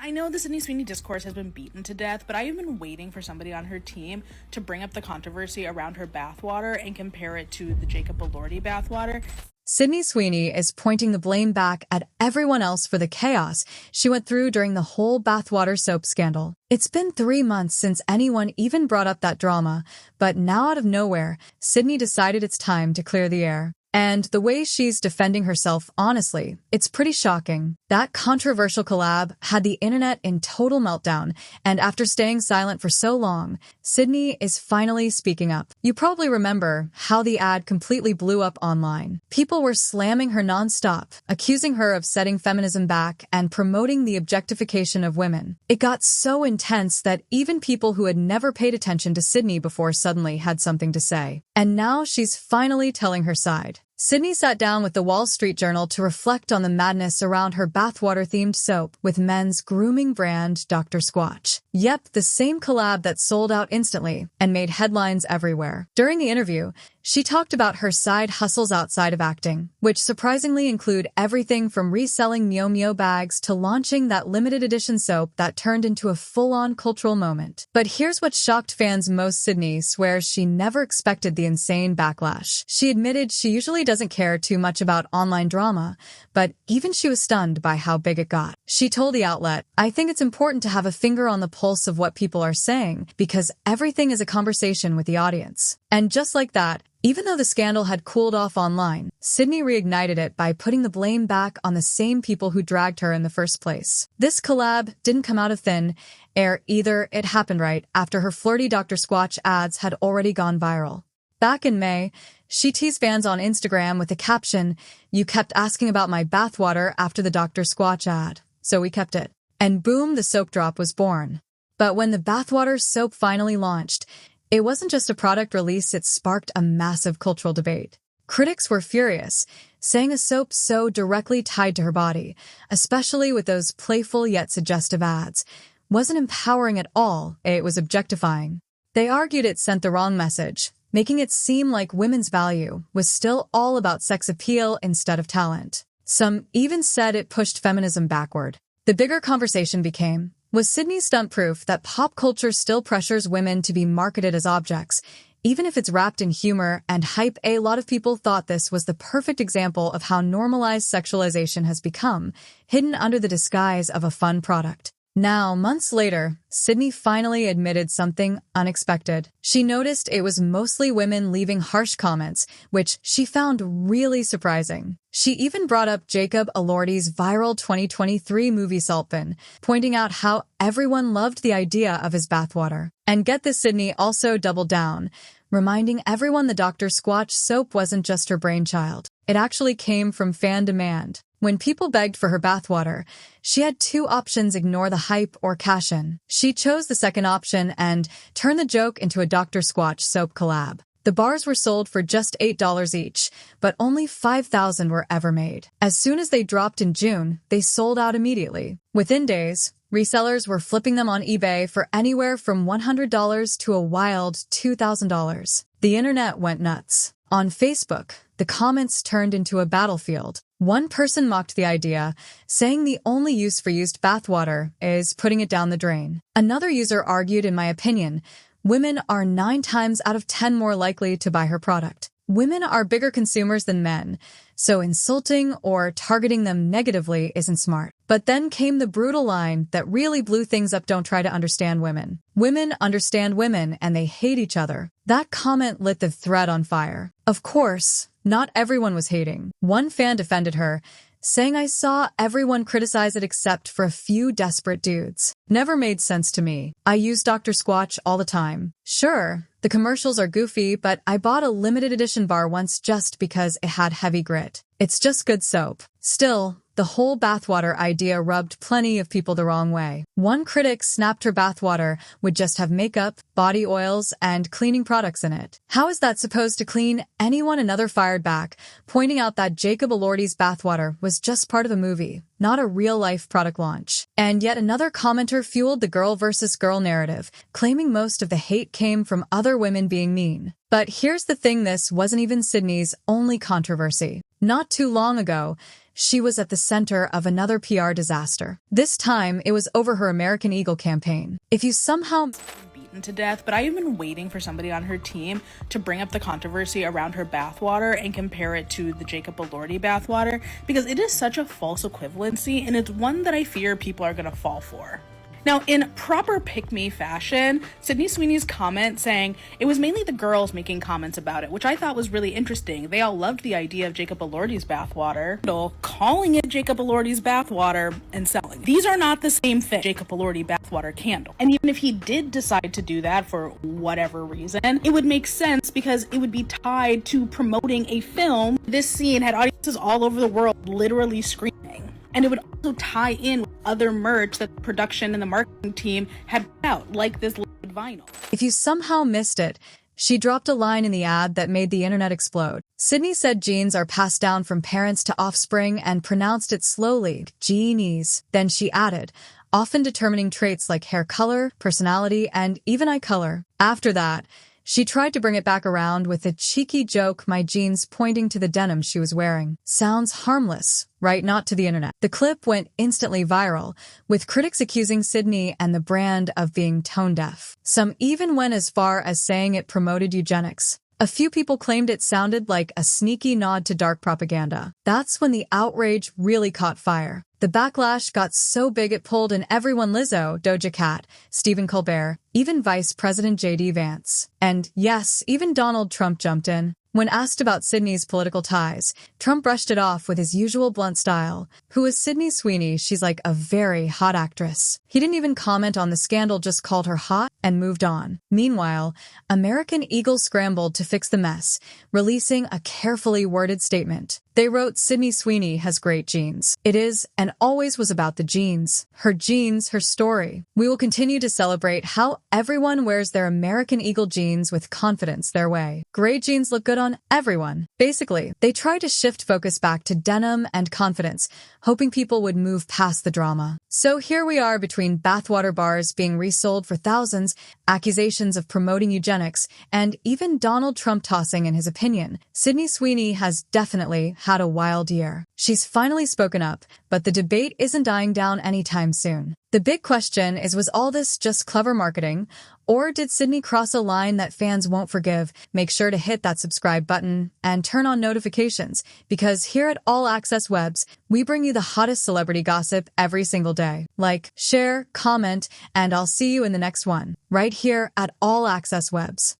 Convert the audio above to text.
I know the Sydney Sweeney discourse has been beaten to death, but I have been waiting for somebody on her team to bring up the controversy around her bathwater and compare it to the Jacob Elordi bathwater. Sydney Sweeney is pointing the blame back at everyone else for the chaos she went through during the whole bathwater soap scandal. It's been 3 months since anyone even brought up that drama, but now out of nowhere, Sydney decided it's time to clear the air. And the way she's defending herself, honestly, it's pretty shocking. That controversial collab had the internet in total meltdown, and after staying silent for so long, Sydney is finally speaking up. You probably remember how the ad completely blew up online. People were slamming her nonstop, accusing her of setting feminism back and promoting the objectification of women. It got so intense that even people who had never paid attention to Sydney before suddenly had something to say. And now she's finally telling her side. Sydney sat down with the Wall Street Journal to reflect on the madness around her bathwater-themed soap with men's grooming brand Dr. Squatch. Yep, the same collab that sold out instantly and made headlines everywhere. During the interview, she talked about her side hustles outside of acting, which surprisingly include everything from reselling Meow Meow bags to launching that limited edition soap that turned into a full-on cultural moment. But here's what shocked fans most. Sydney swears she never expected the insane backlash. She admitted she usually doesn't care too much about online drama, but even she was stunned by how big it got. She told the outlet, "I think it's important to have a finger on the pulse of what people are saying because everything is a conversation with the audience." And just like that, even though the scandal had cooled off online, Sydney reignited it by putting the blame back on the same people who dragged her in the first place. This collab didn't come out of thin air either. It happened right after her flirty Dr. Squatch ads had already gone viral. Back in May, she teased fans on Instagram with the caption, "You kept asking about my bathwater after the Dr. Squatch ad, so we kept it." And boom, the soap drop was born. But when the bathwater soap finally launched, it wasn't just a product release, it sparked a massive cultural debate. Critics were furious, saying a soap so directly tied to her body, especially with those playful yet suggestive ads, wasn't empowering at all, it was objectifying. They argued it sent the wrong message, making it seem like women's value was still all about sex appeal instead of talent. Some even said it pushed feminism backward. The bigger conversation became, was Sydney's stunt proof that pop culture still pressures women to be marketed as objects, even if it's wrapped in humor and hype? A lot of people thought this was the perfect example of how normalized sexualization has become, hidden under the disguise of a fun product. Now, months later, Sydney finally admitted something unexpected. She noticed it was mostly women leaving harsh comments, which she found really surprising. She even brought up Jacob Elordi's viral 2023 movie Saltpin, pointing out how everyone loved the idea of his bathwater. And get this, Sydney also doubled down, reminding everyone the Dr. Squatch soap wasn't just her brainchild. It actually came from fan demand. When people begged for her bathwater, she had two options: ignore the hype or cash in. She chose the second option and turned the joke into a Dr. Squatch soap collab. The bars were sold for just $8 each, but only 5,000 were ever made. As soon as they dropped in June, they sold out immediately. Within days, resellers were flipping them on eBay for anywhere from $100 to a wild $2,000. The internet went nuts. On Facebook, the comments turned into a battlefield. One person mocked the idea, saying the only use for used bathwater is putting it down the drain. Another user argued, in my opinion, women are 9 times out of 10 more likely to buy her product. Women are bigger consumers than men, so insulting or targeting them negatively isn't smart. But then came the brutal line that really blew things up: "Don't try to understand women. Women understand women and they hate each other." That comment lit the thread on fire. Of course, not everyone was hating. One fan defended her, saying, "I saw everyone criticize it except for a few desperate dudes. Never made sense to me. I use Dr. Squatch all the time. Sure, the commercials are goofy, but I bought a limited edition bar once just because it had heavy grit. It's just good soap." Still, the whole bathwater idea rubbed plenty of people the wrong way. One critic snapped her bathwater would just have makeup, body oils, and cleaning products in it. How is that supposed to clean anyone? Another fired back, pointing out that Jacob Elordi's bathwater was just part of a movie, not a real-life product launch. And yet another commenter fueled the girl versus girl narrative, claiming most of the hate came from other women being mean. But here's the thing, this wasn't even Sydney's only controversy. Not too long ago, she was at the center of another PR disaster. This time, it was over her American Eagle campaign. If you somehow beaten to death, but I have been waiting for somebody on her team to bring up the controversy around her bathwater and compare it to the Jacob Elordi bathwater, because it is such a false equivalency, and it's one that I fear people are going to fall for. Now, in proper pick-me fashion, Sydney Sweeney's comment saying it was mainly the girls making comments about it, which I thought was really interesting. They all loved the idea of Jacob Elordi's bathwater, calling it Jacob Elordi's bathwater and selling. These are not the same thing, Jacob Elordi bathwater candle. And even if he did decide to do that for whatever reason, it would make sense because it would be tied to promoting a film. This scene had audiences all over the world literally screaming. And it would also tie in with other merch that the production and the marketing team had put out, like this liquid vinyl. If you somehow missed it, she dropped a line in the ad that made the internet explode. Sydney said genes are passed down from parents to offspring and pronounced it slowly, genes. Then she added, often determining traits like hair color, personality, and even eye color. After that, she tried to bring it back around with a cheeky joke, my jeans, pointing to the denim she was wearing. Sounds harmless, right? Not to the internet. The clip went instantly viral, with critics accusing Sydney and the brand of being tone deaf. Some even went as far as saying it promoted eugenics. A few people claimed it sounded like a sneaky nod to dark propaganda. That's when the outrage really caught fire. The backlash got so big it pulled in everyone: Lizzo, Doja Cat, Stephen Colbert, even Vice President J.D. Vance. And yes, even Donald Trump jumped in. When asked about Sydney's political ties, Trump brushed it off with his usual blunt style. Who is Sydney Sweeney? She's like a very hot actress. He didn't even comment on the scandal, just called her hot and moved on. Meanwhile, American Eagle scrambled to fix the mess, releasing a carefully worded statement. They wrote, Sydney Sweeney has great genes. It is and always was about the genes, her story. We will continue to celebrate how everyone wears their American Eagle jeans with confidence their way. Great jeans look good on everyone. Basically, they tried to shift focus back to denim and confidence, hoping people would move past the drama. So here we are between bathwater bars being resold for thousands, accusations of promoting eugenics, and even Donald Trump tossing in his opinion. Sydney Sweeney has definitely had a wild year. She's finally spoken up, but the debate isn't dying down anytime soon. The big question is, was all this just clever marketing, or did Sydney cross a line that fans won't forgive? Make sure to hit that subscribe button and turn on notifications, because here at All Access Webs, we bring you the hottest celebrity gossip every single day. Like, share, comment, and I'll see you in the next one, right here at All Access Webs.